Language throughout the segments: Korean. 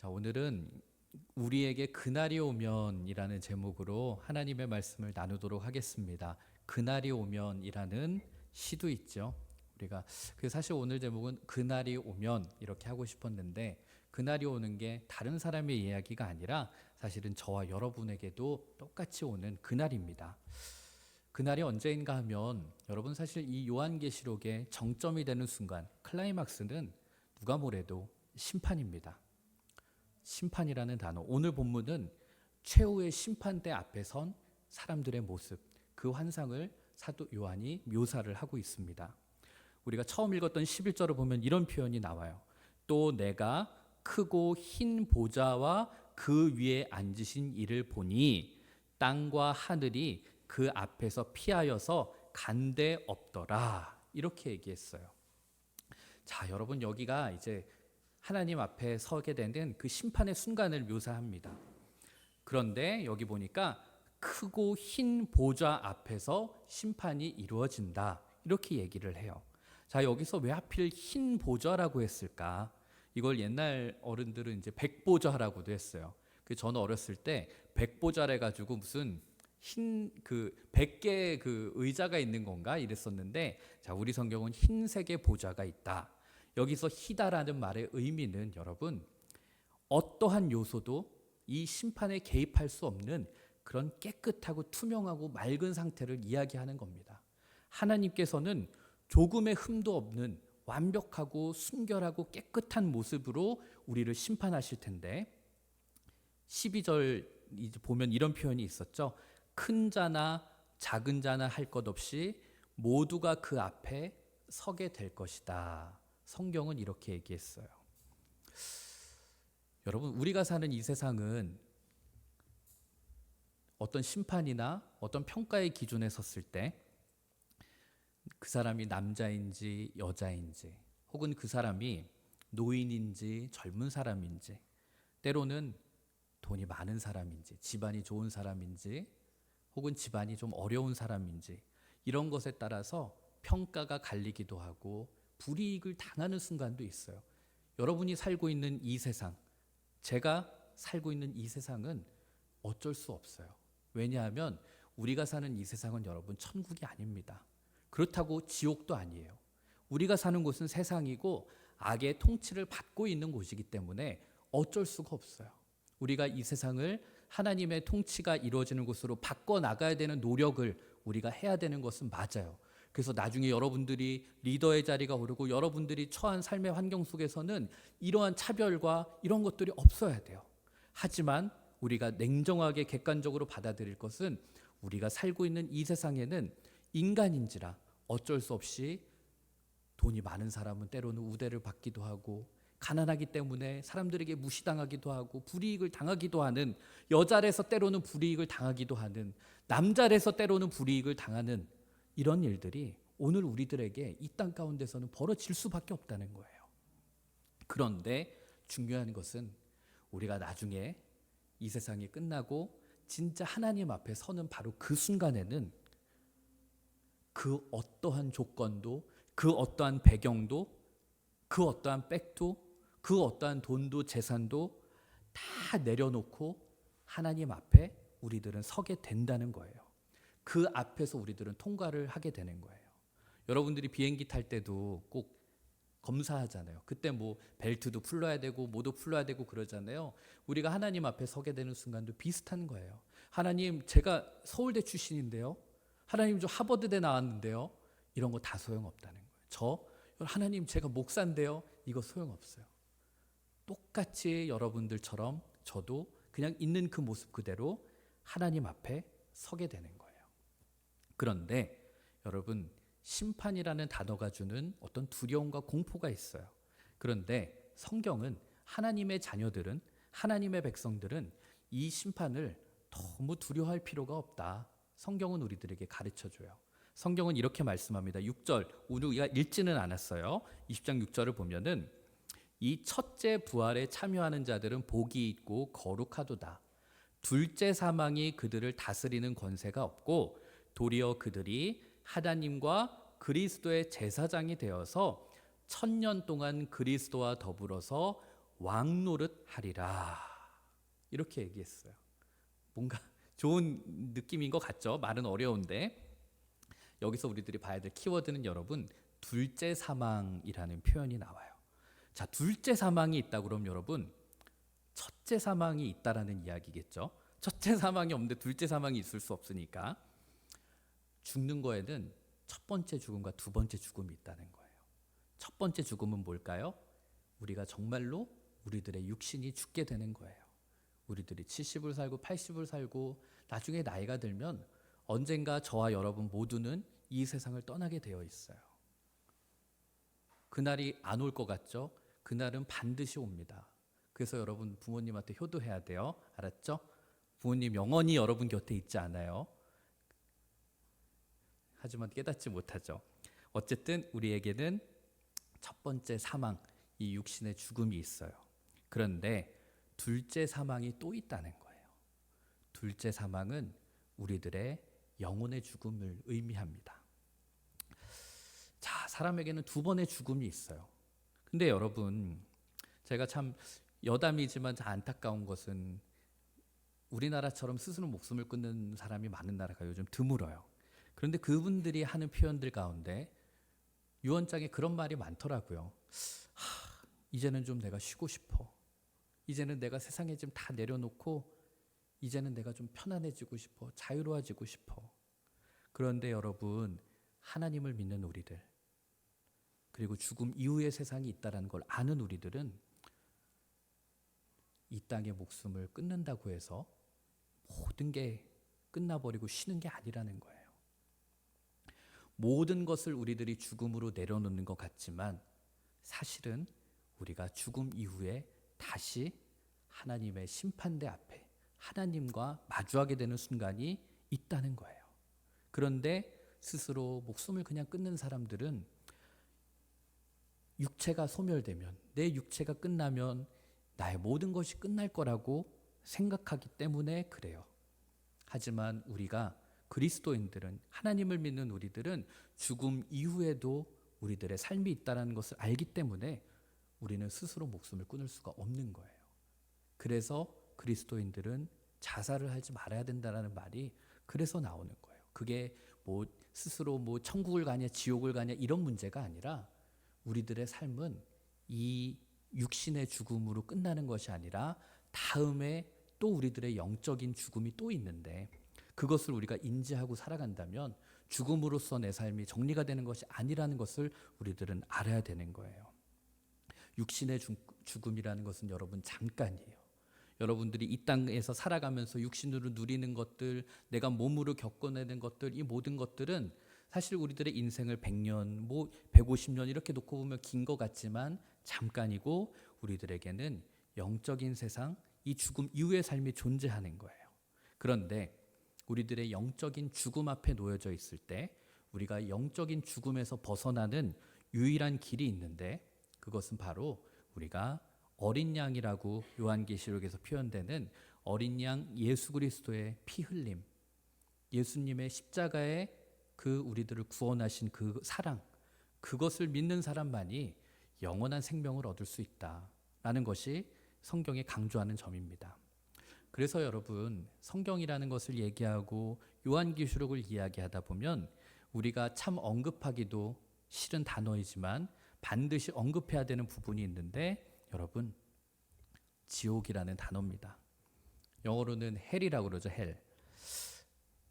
자, 오늘은 우리에게 그날이 오면이라는 제목으로 하나님의 말씀을 나누도록 하겠습니다. 그날이 오면이라는 시도 있죠. 우리가 사실 오늘 제목은 그날이 오면 이렇게 하고 싶었는데, 그날이 오는 게 다른 사람의 이야기가 아니라 사실은 저와 여러분에게도 똑같이 오는 그날입니다. 그날이 언제인가 하면 여러분, 사실 이 요한계시록의 정점이 되는 순간, 클라이막스는 누가 뭐래도 심판입니다. 심판이라는 단어, 오늘 본문은 최후의 심판대 앞에 선 사람들의 모습, 그 환상을 사도 요한이 묘사를 하고 있습니다. 우리가 처음 읽었던 11절을 보면 이런 표현이 나와요. 또 내가 크고 흰 보좌와 그 위에 앉으신 이를 보니 땅과 하늘이 그 앞에서 피하여서 간데 없더라, 이렇게 얘기했어요. 자, 여러분, 여기가 이제 하나님 앞에 서게 되는 그 심판의 순간을 묘사합니다. 그런데 여기 보니까 크고 흰 보좌 앞에서 심판이 이루어진다, 이렇게 얘기를 해요. 자, 여기서 왜 하필 흰 보좌라고 했을까? 이걸 옛날 어른들은 이제 백보좌라고도 했어요. 저는 어렸을 때 백보좌래 가지고 무슨 흰 100개 그 의자가 있는 건가 이랬었는데, 자, 우리 성경은 흰색의 보좌가 있다. 여기서 희다라는 말의 의미는 여러분, 어떠한 요소도 이 심판에 개입할 수 없는 그런 깨끗하고 투명하고 맑은 상태를 이야기하는 겁니다. 하나님께서는 조금의 흠도 없는 완벽하고 순결하고 깨끗한 모습으로 우리를 심판하실 텐데, 12절 보면 이런 표현이 있었죠. 큰 자나 작은 자나 할 것 없이 모두가 그 앞에 서게 될 것이다. 성경은 이렇게 얘기했어요. 여러분, 우리가 사는 이 세상은 어떤 심판이나 어떤 평가의 기준에 섰을 때 그 사람이 남자인지 여자인지, 혹은 그 사람이 노인인지 젊은 사람인지, 때로는 돈이 많은 사람인지 집안이 좋은 사람인지, 혹은 집안이 좀 어려운 사람인지, 이런 것에 따라서 평가가 갈리기도 하고 불이익을 당하는 순간도 있어요. 여러분이 살고 있는 이 세상, 제가 살고 있는 이 세상은 어쩔 수 없어요. 왜냐하면 우리가 사는 이 세상은 여러분 천국이 아닙니다. 그렇다고 지옥도 아니에요. 우리가 사는 곳은 세상이고 악의 통치를 받고 있는 곳이기 때문에 어쩔 수가 없어요. 우리가 이 세상을 하나님의 통치가 이루어지는 곳으로 바꿔나가야 되는 노력을 우리가 해야 되는 것은 맞아요. 그래서 나중에 여러분들이 리더의 자리가 오르고 여러분들이 처한 삶의 환경 속에서는 이러한 차별과 이런 것들이 없어야 돼요. 하지만 우리가 냉정하게 객관적으로 받아들일 것은, 우리가 살고 있는 이 세상에는 인간인지라 어쩔 수 없이 돈이 많은 사람은 때로는 우대를 받기도 하고, 가난하기 때문에 사람들에게 무시당하기도 하고 불이익을 당하기도 하는, 여자라서 때로는 불이익을 당하기도 하는, 남자라서 때로는 불이익을 당하는 이런 일들이 오늘 우리들에게 이 땅 가운데서는 벌어질 수밖에 없다는 거예요. 그런데 중요한 것은, 우리가 나중에 이 세상이 끝나고 진짜 하나님 앞에 서는 바로 그 순간에는 그 어떠한 조건도, 그 어떠한 배경도, 그 어떠한 백도, 그 어떠한 돈도 재산도 다 내려놓고 하나님 앞에 우리들은 서게 된다는 거예요. 그 앞에서 우리들은 통과를 하게 되는 거예요. 여러분들이 비행기 탈 때도 꼭 검사하잖아요. 그때 뭐 벨트도 풀러야 되고 뭐도 풀러야 되고 그러잖아요. 우리가 하나님 앞에 서게 되는 순간도 비슷한 거예요. 하나님, 제가 서울대 출신인데요. 하나님, 저 하버드대 나왔는데요. 이런 거 다 소용없다는 거예요. 하나님, 제가 목사인데요. 이거 소용없어요. 똑같이 여러분들처럼 저도 그냥 있는 그 모습 그대로 하나님 앞에 서게 되는 거예요. 그런데 여러분, 심판이라는 단어가 주는 어떤 두려움과 공포가 있어요. 그런데 성경은, 하나님의 자녀들은, 하나님의 백성들은 이 심판을 너무 두려워할 필요가 없다. 성경은 우리들에게 가르쳐줘요. 성경은 이렇게 말씀합니다. 6절, 우리가 읽지는 않았어요. 20장 6절을 보면은, 이 첫째 부활에 참여하는 자들은 복이 있고 거룩하도다. 둘째 사망이 그들을 다스리는 권세가 없고 도리어 그들이 하나님과 그리스도의 제사장이 되어서 1000년 동안 그리스도와 더불어서 왕노릇 하리라. 이렇게 얘기했어요. 뭔가 좋은 느낌인 것 같죠? 말은 어려운데 여기서 우리들이 봐야 될 키워드는 여러분 둘째 사망이라는 표현이 나와요. 자, 둘째 사망이 있다 그럼 여러분 첫째 사망이 있다라는 이야기겠죠. 첫째 사망이 없는데 둘째 사망이 있을 수 없으니까 죽는 거에는 첫 번째 죽음과 두 번째 죽음이 있다는 거예요. 첫 번째 죽음은 뭘까요? 우리가 정말로 우리들의 육신이 죽게 되는 거예요. 우리들이 70을 살고 80을 살고 나중에 나이가 들면 언젠가 저와 여러분 모두는 이 세상을 떠나게 되어 있어요. 그날이 안 올 것 같죠? 그날은 반드시 옵니다. 그래서 여러분 부모님한테 효도해야 돼요. 알았죠? 부모님 영원히 여러분 곁에 있지 않아요. 하지만 깨닫지 못하죠. 어쨌든 우리에게는 첫 번째 사망, 이 육신의 죽음이 있어요. 그런데 둘째 사망이 또 있다는 거예요. 둘째 사망은 우리들의 영혼의 죽음을 의미합니다. 자, 사람에게는 두 번의 죽음이 있어요. 근데 여러분, 제가 참 여담이지만 안타까운 것은 우리나라처럼 스스로 목숨을 끊는 사람이 많은 나라가 요즘 드물어요. 그런데 그분들이 하는 표현들 가운데 유언장에 그런 말이 많더라고요. 이제는 좀 내가 쉬고 싶어. 이제는 내가 세상에 좀 다 내려놓고 이제는 내가 좀 편안해지고 싶어. 자유로워지고 싶어. 그런데 여러분, 하나님을 믿는 우리들, 그리고 죽음 이후의 세상이 있다는 걸 아는 우리들은 이 땅의 목숨을 끊는다고 해서 모든 게 끝나버리고 쉬는 게 아니라는 거예요. 모든 것을 우리들이 죽음으로 내려놓는 것 같지만 사실은 우리가 죽음 이후에 다시 하나님의 심판대 앞에 하나님과 마주하게 되는 순간이 있다는 거예요. 그런데 스스로 목숨을 그냥 끊는 사람들은 육체가 소멸되면, 내 육체가 끝나면 나의 모든 것이 끝날 거라고 생각하기 때문에 그래요. 하지만 우리가 그리스도인들은, 하나님을 믿는 우리들은 죽음 이후에도 우리들의 삶이 있다는 것을 알기 때문에 우리는 스스로 목숨을 끊을 수가 없는 거예요. 그래서 그리스도인들은 자살을 하지 말아야 된다는 말이 그래서 나오는 거예요. 그게 뭐 스스로 뭐 천국을 가냐 지옥을 가냐 이런 문제가 아니라 우리들의 삶은 이 육신의 죽음으로 끝나는 것이 아니라 다음에 또 우리들의 영적인 죽음이 또 있는데 그것을 우리가 인지하고 살아간다면 죽음으로써 내 삶이 정리가 되는 것이 아니라는 것을 우리들은 알아야 되는 거예요. 육신의 죽음이라는 것은 여러분 잠깐이에요. 여러분들이 이 땅에서 살아가면서 육신으로 누리는 것들, 내가 몸으로 겪어내는 것들, 이 모든 것들은 사실 우리들의 인생을 100년, 뭐 150년 이렇게 놓고 보면 긴 것 같지만 잠깐이고 우리들에게는 영적인 세상, 이 죽음 이후의 삶이 존재하는 거예요. 그런데 우리들의 영적인 죽음 앞에 놓여져 있을 때 우리가 영적인 죽음에서 벗어나는 유일한 길이 있는데 그것은 바로 우리가 어린 양이라고 요한계시록에서 표현되는 어린 양 예수 그리스도의 피 흘림, 예수님의 십자가의 그 우리들을 구원하신 그 사랑, 그것을 믿는 사람만이 영원한 생명을 얻을 수 있다라는 것이 성경이 강조하는 점입니다. 그래서 여러분, 성경이라는 것을 얘기하고 요한계시록을 이야기하다 보면 우리가 참 언급하기도 싫은 단어이지만 반드시 언급해야 되는 부분이 있는데 여러분, 지옥이라는 단어입니다. 영어로는 헬이라고 그러죠. 헬.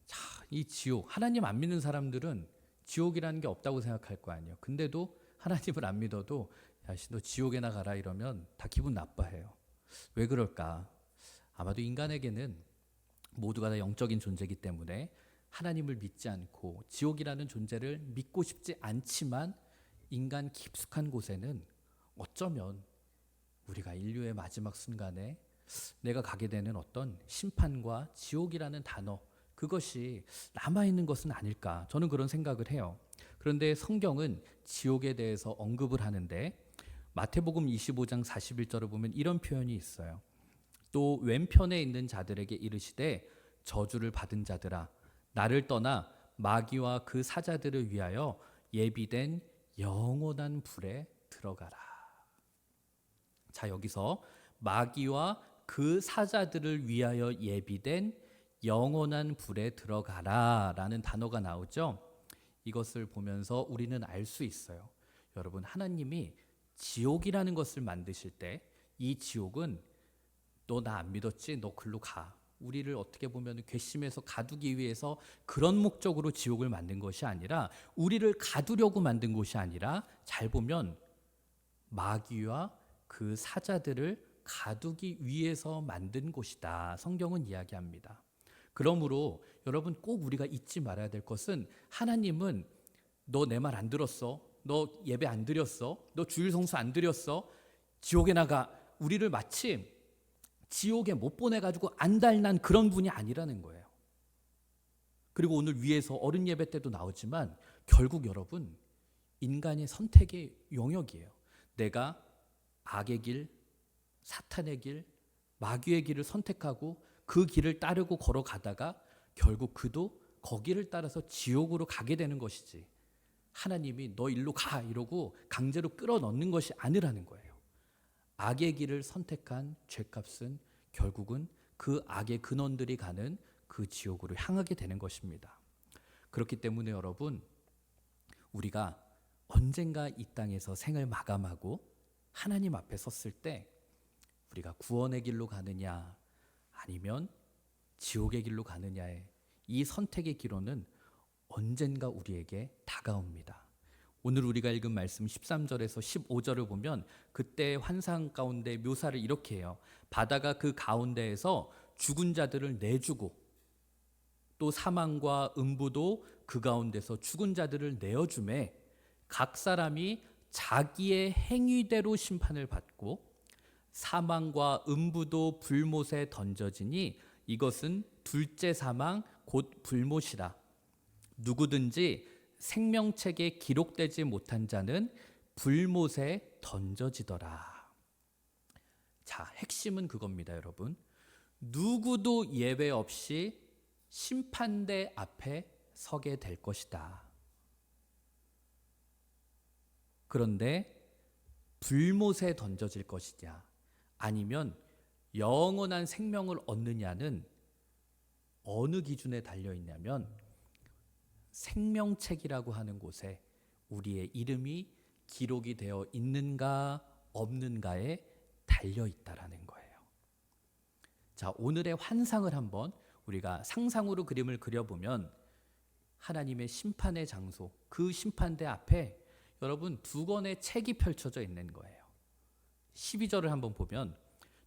자, 이 지옥, 하나님 안 믿는 사람들은 지옥이라는 게 없다고 생각할 거 아니에요. 근데도 하나님을 안 믿어도 야, 너 지옥에나 가라 이러면 다 기분 나빠해요. 왜 그럴까? 아마도 인간에게는 모두가 다 영적인 존재이기 때문에 하나님을 믿지 않고 지옥이라는 존재를 믿고 싶지 않지만 인간 깊숙한 곳에는 어쩌면 우리가 인류의 마지막 순간에 내가 가게 되는 어떤 심판과 지옥이라는 단어, 그것이 남아있는 것은 아닐까, 저는 그런 생각을 해요. 그런데 성경은 지옥에 대해서 언급을 하는데 마태복음 25장 41절을 보면 이런 표현이 있어요. 또 왼편에 있는 자들에게 이르시되 저주를 받은 자들아 나를 떠나 마귀와 그 사자들을 위하여 예비된 영원한 불에 들어가라. 자, 여기서 마귀와 그 사자들을 위하여 예비된 영원한 불에 들어가라 라는 단어가 나오죠. 이것을 보면서 우리는 알 수 있어요. 여러분, 하나님이 지옥이라는 것을 만드실 때 이 지옥은 너 나 안 믿었지? 너 글로 가. 우리를 어떻게 보면 괘씸해서 가두기 위해서 그런 목적으로 지옥을 만든 것이 아니라, 우리를 가두려고 만든 것이 아니라, 잘 보면 마귀와 그 사자들을 가두기 위해서 만든 곳이다, 성경은 이야기합니다. 그러므로 여러분, 꼭 우리가 잊지 말아야 될 것은, 하나님은 너 내 말 안 들었어, 너 예배 안 드렸어, 너 주일 성수 안 드렸어, 지옥에 나가, 우리를 마치 지옥에 못 보내가지고 안달난 그런 분이 아니라는 거예요. 그리고 오늘 위에서 어른 예배 때도 나오지만, 결국 여러분, 인간의 선택의 영역이에요. 내가 악의 길, 사탄의 길, 마귀의 길을 선택하고 그 길을 따르고 걸어가다가 결국 그도 거기를 따라서 지옥으로 가게 되는 것이지, 하나님이 너 일로 가 이러고 강제로 끌어넣는 것이 아니라는 거예요. 악의 길을 선택한 죄값은 결국은 그 악의 근원들이 가는 그 지옥으로 향하게 되는 것입니다. 그렇기 때문에 여러분, 우리가 언젠가 이 땅에서 생을 마감하고 하나님 앞에 섰을 때, 우리가 구원의 길로 가느냐 아니면 지옥의 길로 가느냐의 이 선택의 기로는 언젠가 우리에게 다가옵니다. 오늘 우리가 읽은 말씀 13절에서 15절을 보면 그때의 환상 가운데 묘사를 이렇게 해요. 바다가 그 가운데에서 죽은 자들을 내주고, 또 사망과 음부도 그 가운데서 죽은 자들을 내어주매 각 사람이 자기의 행위대로 심판을 받고, 사망과 음부도 불못에 던져지니 이것은 둘째 사망 곧 불못이라. 누구든지 생명책에 기록되지 못한 자는 불못에 던져지더라. 자, 핵심은 그겁니다, 여러분. 누구도 예외 없이 심판대 앞에 서게 될 것이다. 그런데 불못에 던져질 것이냐 아니면 영원한 생명을 얻느냐는 어느 기준에 달려 있냐면, 생명책이라고 하는 곳에 우리의 이름이 기록이 되어 있는가 없는가에 달려 있다라는 거예요. 자, 오늘의 환상을 한번 우리가 상상으로 그림을 그려보면, 하나님의 심판의 장소, 그 심판대 앞에 여러분 두 권의 책이 펼쳐져 있는 거예요. 12절을 한번 보면,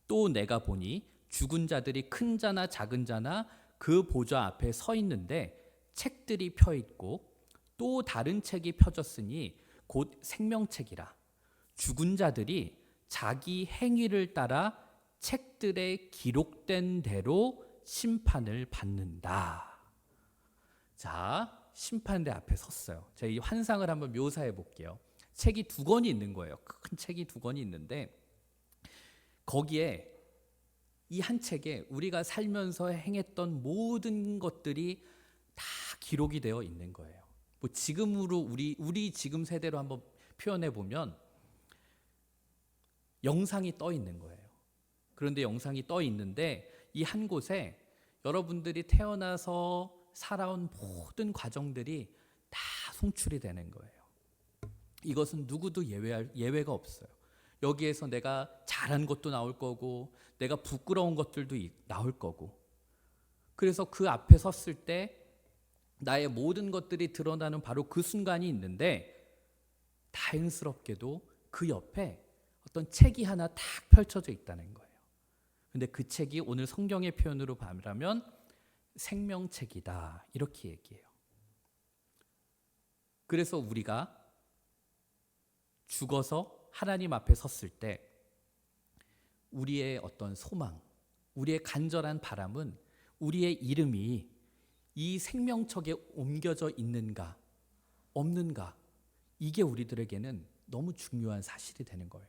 또 내가 보니 죽은 자들이 큰 자나 작은 자나 그 보좌 앞에 서 있는데 책들이 펴 있고, 또 다른 책이 펴졌으니 곧 생명책이라. 죽은 자들이 자기 행위를 따라 책들에 기록된 대로 심판을 받는다. 자, 심판대 앞에 섰어요. 제가 이 환상을 한번 묘사해 볼게요. 책이 두 권이 있는 거예요. 큰 책이 두 권이 있는데, 거기에 이 한 책에 우리가 살면서 행했던 모든 것들이 다 기록이 되어 있는 거예요. 뭐 지금으로 우리 지금 세대로 한번 표현해 보면 영상이 떠 있는 거예요. 그런데 영상이 떠 있는데 이 한 곳에 여러분들이 태어나서 살아온 모든 과정들이 다 송출이 되는 거예요. 이것은 누구도 예외가 없어요. 여기에서 내가 잘한 것도 나올 거고, 내가 부끄러운 것들도 나올 거고, 그래서 그 앞에 섰을 때 나의 모든 것들이 드러나는 바로 그 순간이 있는데, 다행스럽게도 그 옆에 어떤 책이 하나 탁 펼쳐져 있다는 거예요. 근데 그 책이 오늘 성경의 표현으로 말하면 생명책이다, 이렇게 얘기해요. 그래서 우리가 죽어서 하나님 앞에 섰을 때 우리의 어떤 소망, 우리의 간절한 바람은 우리의 이름이 이 생명책에 옮겨져 있는가 없는가, 이게 우리들에게는 너무 중요한 사실이 되는 거예요.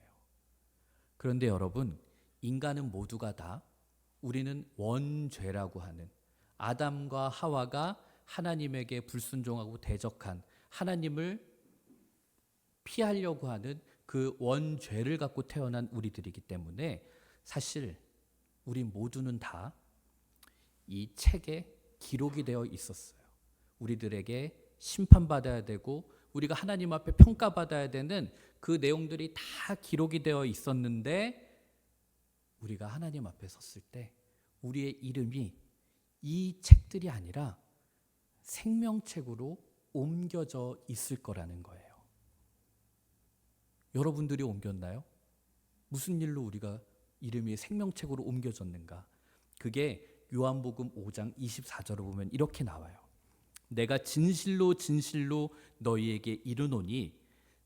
그런데 여러분, 인간은 모두가 다, 우리는 원죄라고 하는, 아담과 하와가 하나님에게 불순종하고 대적한, 하나님을 피하려고 하는 그 원죄를 갖고 태어난 우리들이기 때문에 사실 우리 모두는 다 이 책에 기록이 되어 있었어요. 우리들에게 심판받아야 되고 우리가 하나님 앞에 평가받아야 되는 그 내용들이 다 기록이 되어 있었는데 우리가 하나님 앞에 섰을 때 우리의 이름이 이 책들이 아니라 생명책으로 옮겨져 있을 거라는 거예요. 여러분들이 옮겼나요? 무슨 일로 우리가 이름이 생명책으로 옮겨졌는가? 그게 요한복음 5장 24절을 보면 이렇게 나와요. 내가 진실로 진실로 너희에게 이르노니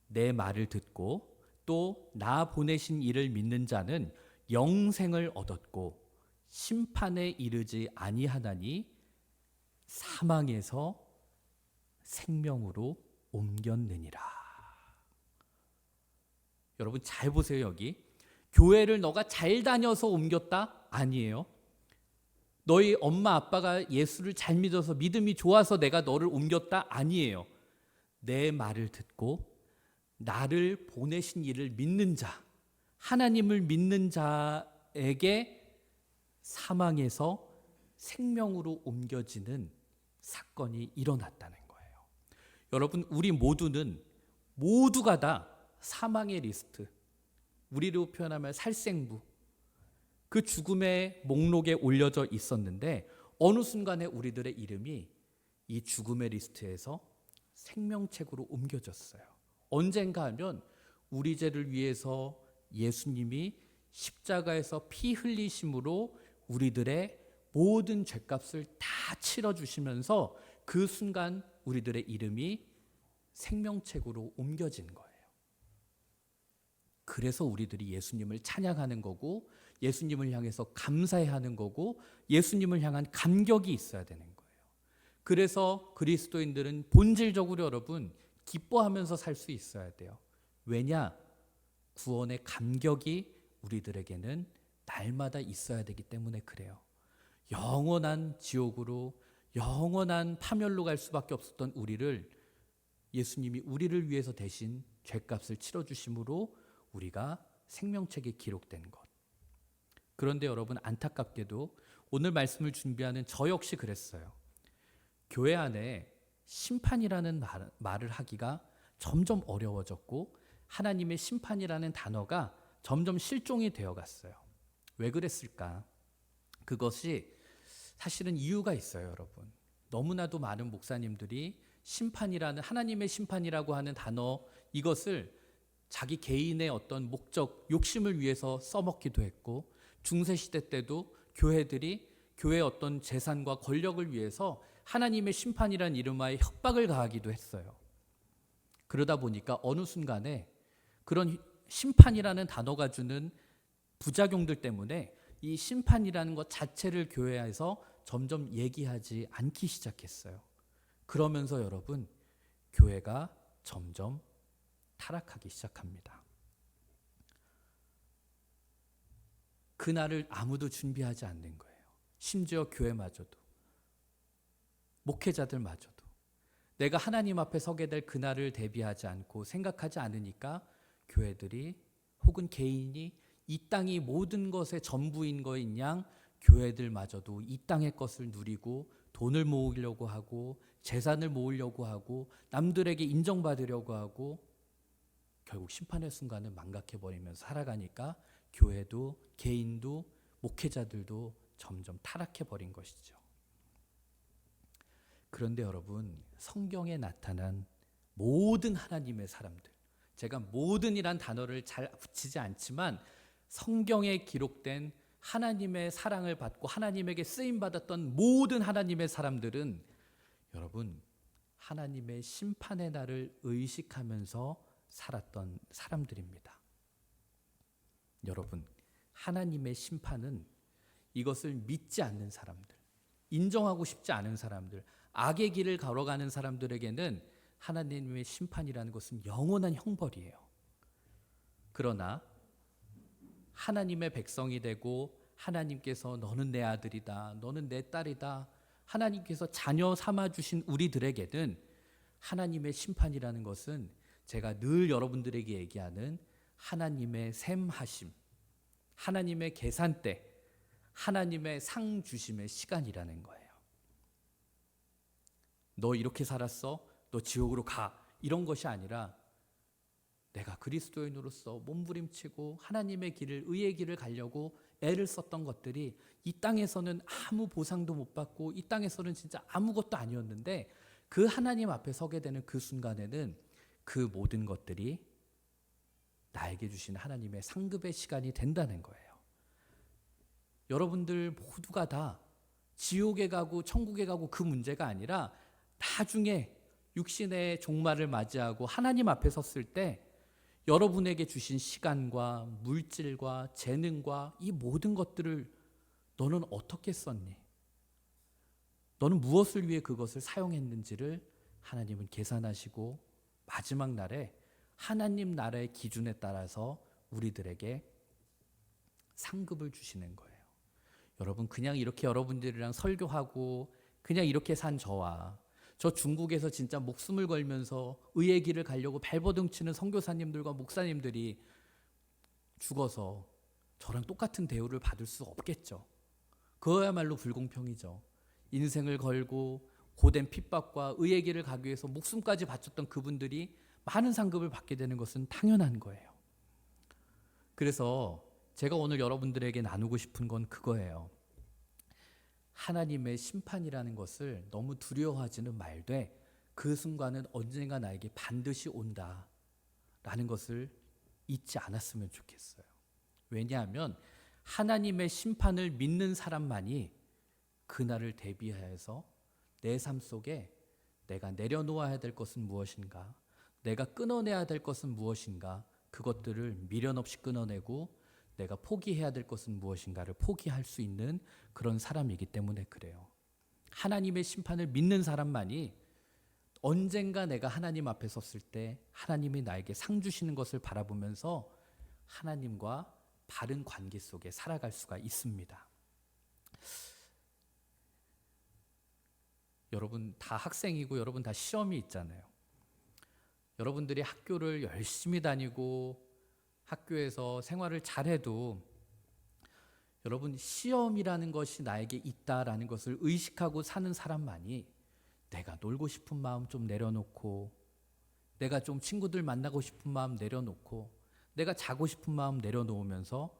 내 말을 듣고 또 나 보내신 이를 믿는 자는 영생을 얻었고 심판에 이르지 아니하나니 사망에서 생명으로 옮겼느니라. 여러분 잘 보세요. 여기 교회를 너가 잘 다녀서 옮겼다? 아니에요. 너희 엄마 아빠가 예수를 잘 믿어서 믿음이 좋아서 내가 너를 옮겼다? 아니에요. 내 말을 듣고 나를 보내신 이를 믿는 자, 하나님을 믿는 자에게 사망에서 생명으로 옮겨지는 사건이 일어났다는 거예요. 여러분 우리 모두가 다 사망의 리스트, 우리로 표현하면 살생부, 그 죽음의 목록에 올려져 있었는데 어느 순간에 우리들의 이름이 이 죽음의 리스트에서 생명책으로 옮겨졌어요. 언젠가 하면 우리 죄를 위해서 예수님이 십자가에서 피 흘리심으로 우리들의 모든 죄값을 다 치러주시면서 그 순간 우리들의 이름이 생명책으로 옮겨진 거예요. 그래서 우리들이 예수님을 찬양하는 거고 예수님을 향해서 감사해야 하는 거고 예수님을 향한 감격이 있어야 되는 거예요. 그래서 그리스도인들은 본질적으로 여러분 기뻐하면서 살 수 있어야 돼요. 왜냐? 구원의 감격이 우리들에게는 날마다 있어야 되기 때문에 그래요. 영원한 지옥으로 영원한 파멸로 갈 수밖에 없었던 우리를 예수님이 우리를 위해서 대신 죄값을 치러주심으로 우리가 생명책에 기록된 것. 그런데 여러분 안타깝게도 오늘 말씀을 준비하는 저 역시 그랬어요. 교회 안에 심판이라는 말을 하기가 점점 어려워졌고 하나님의 심판이라는 단어가 점점 실종이 되어갔어요. 왜 그랬을까? 그것이 사실은 이유가 있어요, 여러분. 너무나도 많은 목사님들이 심판이라는 하나님의 심판이라고 하는 단어 이것을 자기 개인의 어떤 목적, 욕심을 위해서 써먹기도 했고 중세시대 때도 교회들이 교회의 어떤 재산과 권력을 위해서 하나님의 심판이라는 이름하에 협박을 가하기도 했어요. 그러다 보니까 어느 순간에 그런 심판이라는 단어가 주는 부작용들 때문에 이 심판이라는 것 자체를 교회에서 점점 얘기하지 않기 시작했어요. 그러면서 여러분 교회가 점점 타락하기 시작합니다. 그날을 아무도 준비하지 않는 거예요. 심지어 교회마저도, 목회자들마저도 내가 하나님 앞에 서게 될 그날을 대비하지 않고 생각하지 않으니까 교회들이 혹은 개인이 이 땅이 모든 것의 전부인 거인 양 교회들마저도 이 땅의 것을 누리고 돈을 모으려고 하고 재산을 모으려고 하고 남들에게 인정받으려고 하고 결국 심판의 순간을 망각해버리면서 살아가니까 교회도 개인도 목회자들도 점점 타락해버린 것이죠. 그런데 여러분 성경에 나타난 모든 하나님의 사람들, 제가 모든이란 단어를 잘 붙이지 않지만 성경에 기록된 하나님의 사랑을 받고 하나님에게 쓰임받았던 모든 하나님의 사람들은 여러분 하나님의 심판의 날을 의식하면서 살았던 사람들입니다. 여러분 하나님의 심판은 이것을 믿지 않는 사람들, 인정하고 싶지 않은 사람들, 악의 길을 걸어가는 사람들에게는 하나님의 심판이라는 것은 영원한 형벌이에요. 그러나 하나님의 백성이 되고 하나님께서 너는 내 아들이다, 너는 내 딸이다, 하나님께서 자녀 삼아주신 우리들에게는 하나님의 심판이라는 것은 제가 늘 여러분들에게 얘기하는 하나님의 셈하심, 하나님의 계산대, 하나님의 상 주심의 시간이라는 거예요. 너 이렇게 살았어? 너 지옥으로 가. 이런 것이 아니라 내가 그리스도인으로서 몸부림치고 하나님의 길을, 의의 길을 가려고 애를 썼던 것들이 이 땅에서는 아무 보상도 못 받고 이 땅에서는 진짜 아무것도 아니었는데 그 하나님 앞에 서게 되는 그 순간에는 그 모든 것들이 나에게 주신 하나님의 상급의 시간이 된다는 거예요. 여러분들 모두가 다 지옥에 가고 천국에 가고 그 문제가 아니라 나중에 육신의 종말을 맞이하고 하나님 앞에 섰을 때 여러분에게 주신 시간과 물질과 재능과 이 모든 것들을 너는 어떻게 썼니? 너는 무엇을 위해 그것을 사용했는지를 하나님은 계산하시고 마지막 날에 하나님 나라의 기준에 따라서 우리들에게 상급을 주시는 거예요. 여러분, 그냥 이렇게 여러분들이랑 설교하고 그냥 이렇게 산 저 중국에서 진짜 목숨을 걸면서 의의 길을 가려고 발버둥 치는 선교사님들과 목사님들이 죽어서 저랑 똑같은 대우를 받을 수 없겠죠. 그거야말로 불공평이죠. 인생을 걸고 고된 핍박과 의의 길을 가기 위해서 목숨까지 바쳤던 그분들이 많은 상급을 받게 되는 것은 당연한 거예요. 그래서 제가 오늘 여러분들에게 나누고 싶은 건 그거예요. 하나님의 심판이라는 것을 너무 두려워하지는 말되 그 순간은 언젠가 나에게 반드시 온다라는 것을 잊지 않았으면 좋겠어요. 왜냐하면 하나님의 심판을 믿는 사람만이 그날을 대비하여서 내 삶 속에 내가 내려놓아야 될 것은 무엇인가, 내가 끊어내야 될 것은 무엇인가, 그것들을 미련 없이 끊어내고 내가 포기해야 될 것은 무엇인가를 포기할 수 있는 그런 사람이기 때문에 그래요. 하나님의 심판을 믿는 사람만이 언젠가 내가 하나님 앞에 섰을 때 하나님이 나에게 상 주시는 것을 바라보면서 하나님과 바른 관계 속에 살아갈 수가 있습니다. 여러분 다 학생이고 여러분 다 시험이 있잖아요. 여러분들이 학교를 열심히 다니고 학교에서 생활을 잘해도 여러분 시험이라는 것이 나에게 있다라는 것을 의식하고 사는 사람만이 내가 놀고 싶은 마음 좀 내려놓고, 내가 좀 친구들 만나고 싶은 마음 내려놓고, 내가 자고 싶은 마음 내려놓으면서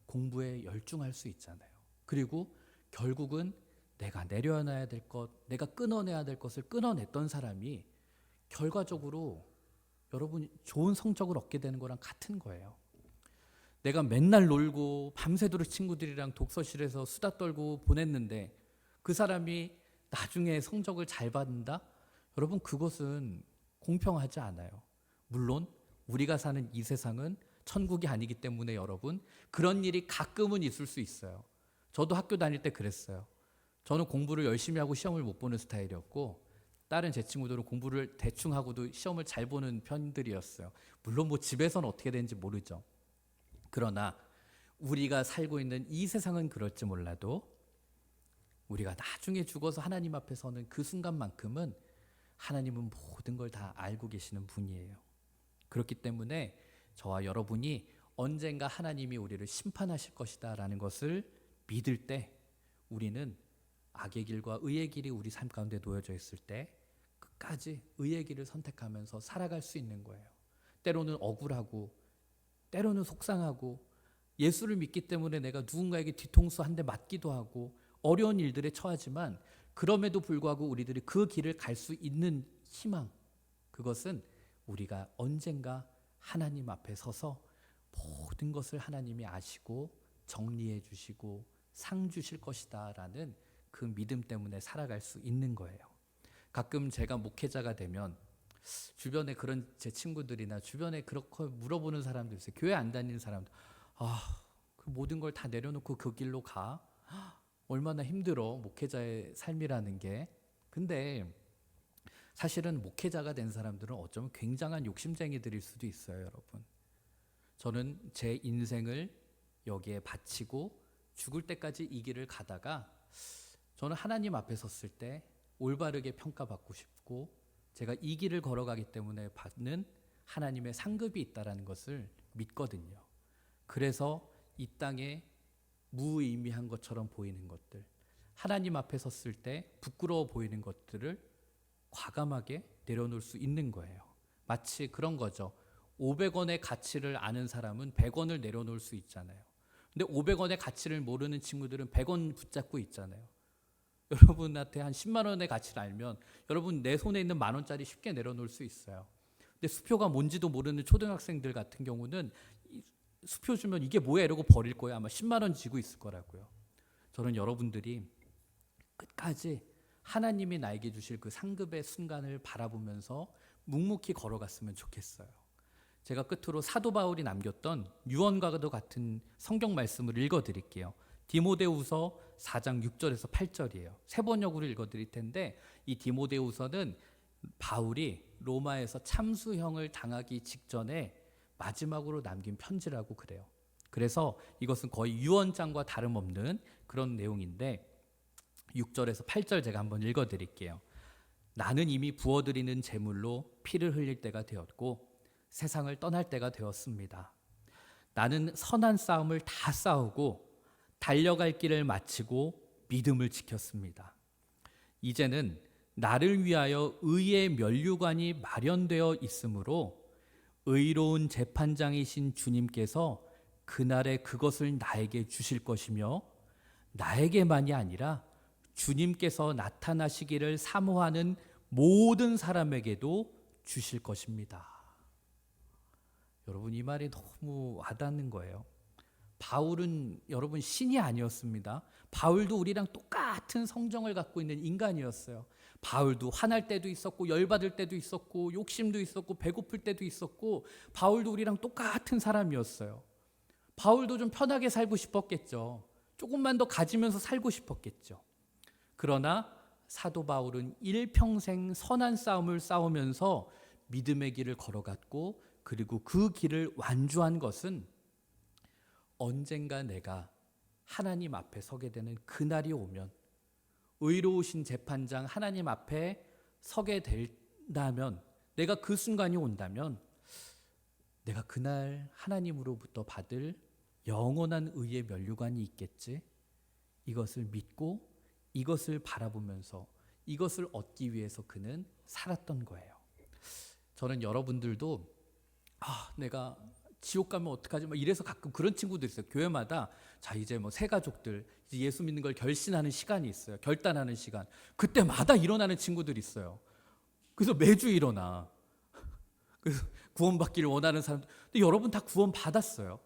공부에 열중할 수 있잖아요. 그리고 결국은 내가 내려놔야 될 것, 내가 끊어내야 될 것을 끊어냈던 사람이 결과적으로 여러분 좋은 성적을 얻게 되는 거랑 같은 거예요. 내가 맨날 놀고 밤새도록 친구들이랑 독서실에서 수다 떨고 보냈는데 그 사람이 나중에 성적을 잘 받는다? 여러분 그것은 공평하지 않아요. 물론 우리가 사는 이 세상은 천국이 아니기 때문에 여러분 그런 일이 가끔은 있을 수 있어요. 저도 학교 다닐 때 그랬어요. 저는 공부를 열심히 하고 시험을 못 보는 스타일이었고 다른 제 친구들은 공부를 대충 하고도 시험을 잘 보는 편들이었어요. 물론 뭐 집에서는 어떻게 되는지 모르죠. 그러나 우리가 살고 있는 이 세상은 그럴지 몰라도 우리가 나중에 죽어서 하나님 앞에 서는 그 순간만큼은 하나님은 모든 걸 다 알고 계시는 분이에요. 그렇기 때문에 저와 여러분이 언젠가 하나님이 우리를 심판하실 것이다 라는 것을 믿을 때 우리는 악의 길과 의의 길이 우리 삶 가운데 놓여져 있을 때 끝까지 의의 길을 선택하면서 살아갈 수 있는 거예요. 때로는 억울하고 때로는 속상하고 예수를 믿기 때문에 내가 누군가에게 뒤통수 한 대 맞기도 하고 어려운 일들에 처하지만 그럼에도 불구하고 우리들이 그 길을 갈 수 있는 희망, 그것은 우리가 언젠가 하나님 앞에 서서 모든 것을 하나님이 아시고 정리해 주시고 상 주실 것이다 라는 그 믿음 때문에 살아갈 수 있는 거예요. 가끔 제가 목회자가 되면 주변에 그런 제 친구들이나 주변에 그렇게 물어보는 사람들 있어요. 교회 안 다니는 사람들. 그 모든 걸 다 내려놓고 그 길로 가? 얼마나 힘들어 목회자의 삶이라는 게. 근데 사실은 목회자가 된 사람들은 어쩌면 굉장한 욕심쟁이들일 수도 있어요, 여러분. 저는 제 인생을 여기에 바치고 죽을 때까지 이 길을 가다가 저는 하나님 앞에 섰을 때 올바르게 평가받고 싶고 제가 이 길을 걸어가기 때문에 받는 하나님의 상급이 있다는 것을 믿거든요. 그래서 이 땅에 무의미한 것처럼 보이는 것들, 하나님 앞에 섰을 때 부끄러워 보이는 것들을 과감하게 내려놓을 수 있는 거예요. 마치 그런 거죠. 500원의 가치를 아는 사람은 100원을 내려놓을 수 있잖아요. 근데 500원의 가치를 모르는 친구들은 100원 붙잡고 있잖아요. 여러분한테 한 10만 원의 가치를 알면 여러분 내 손에 있는 만 원짜리 쉽게 내려놓을 수 있어요. 근데 수표가 뭔지도 모르는 초등학생들 같은 경우는 수표 주면 이게 뭐야 이러고 버릴 거예요. 아마 10만 원 지고 있을 거라고요. 저는 여러분들이 끝까지 하나님이 나에게 주실 그 상급의 순간을 바라보면서 묵묵히 걸어갔으면 좋겠어요. 제가 끝으로 사도 바울이 남겼던 유언과도 같은 성경 말씀을 읽어드릴게요. 디모데후서 4장 6절에서 8절이에요. 세 번역으로 읽어드릴 텐데 이 디모데후서는 바울이 로마에서 참수형을 당하기 직전에 마지막으로 남긴 편지라고 그래요. 그래서 이것은 거의 유언장과 다름없는 그런 내용인데 6절에서 8절 제가 한번 읽어드릴게요. 나는 이미 부어드리는 제물로 피를 흘릴 때가 되었고 세상을 떠날 때가 되었습니다. 나는 선한 싸움을 다 싸우고 달려갈 길을 마치고 믿음을 지켰습니다. 이제는 나를 위하여 의의 면류관이 마련되어 있으므로 의로운 재판장이신 주님께서 그날에 그것을 나에게 주실 것이며 나에게만이 아니라 주님께서 나타나시기를 사모하는 모든 사람에게도 주실 것입니다. 여러분 이 말이 너무 와닿는 거예요. 바울은 여러분 신이 아니었습니다. 바울도 우리랑 똑같은 성정을 갖고 있는 인간이었어요. 바울도 화날 때도 있었고 열받을 때도 있었고 욕심도 있었고 배고플 때도 있었고 바울도 우리랑 똑같은 사람이었어요. 바울도 좀 편하게 살고 싶었겠죠. 조금만 더 가지면서 살고 싶었겠죠. 그러나 사도 바울은 일평생 선한 싸움을 싸우면서 믿음의 길을 걸어갔고 그리고 그 길을 완주한 것은 언젠가 내가 하나님 앞에 서게 되는 그날이 오면 의로우신 재판장 하나님 앞에 서게 된다면 내가 그 순간이 온다면 내가 그날 하나님으로부터 받을 영원한 의의 면류관이 있겠지. 이것을 믿고 이것을 바라보면서 이것을 얻기 위해서 그는 살았던 거예요. 저는 여러분들도 내가 지옥 가면 어떡하지? 이래서 가끔 그런 친구들 있어요. 교회마다 자 이제 새 가족들 이제 예수 믿는 걸 결신하는 시간이 있어요. 결단하는 시간. 그때마다 일어나는 친구들이 있어요. 그래서 매주 일어나. 그래서 구원받기를 원하는 사람들. 근데 여러분 다 구원 받았어요.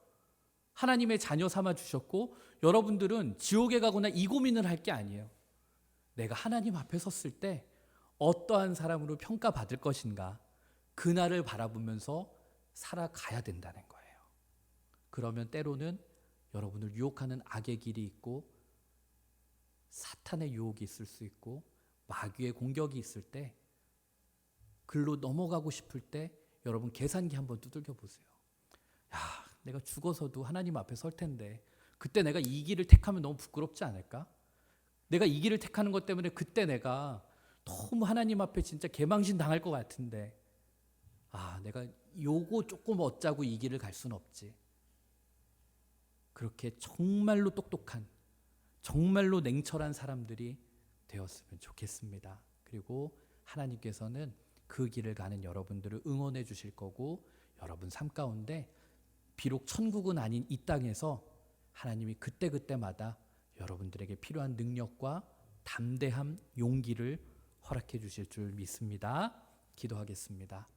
하나님의 자녀 삼아 주셨고 여러분들은 지옥에 가거나 이 고민을 할 게 아니에요. 내가 하나님 앞에 섰을 때 어떠한 사람으로 평가받을 것인가 그날을 바라보면서 살아가야 된다는 거예요. 그러면 때로는 여러분을 유혹하는 악의 길이 있고 사탄의 유혹이 있을 수 있고 마귀의 공격이 있을 때 글로 넘어가고 싶을 때 여러분 계산기 한번 두들겨 보세요. 내가 죽어서도 하나님 앞에 설 텐데 그때 내가 이 길을 택하면 너무 부끄럽지 않을까? 내가 이 길을 택하는 것 때문에 그때 내가 너무 하나님 앞에 진짜 개망신 당할 것 같은데 내가 요거 조금 얻자고 이 길을 갈 수는 없지. 그렇게 정말로 똑똑한 정말로 냉철한 사람들이 되었으면 좋겠습니다. 그리고 하나님께서는 그 길을 가는 여러분들을 응원해 주실 거고 여러분 삶 가운데 비록 천국은 아닌 이 땅에서 하나님이 그때그때마다 여러분들에게 필요한 능력과 담대함, 용기를 허락해 주실 줄 믿습니다. 기도하겠습니다.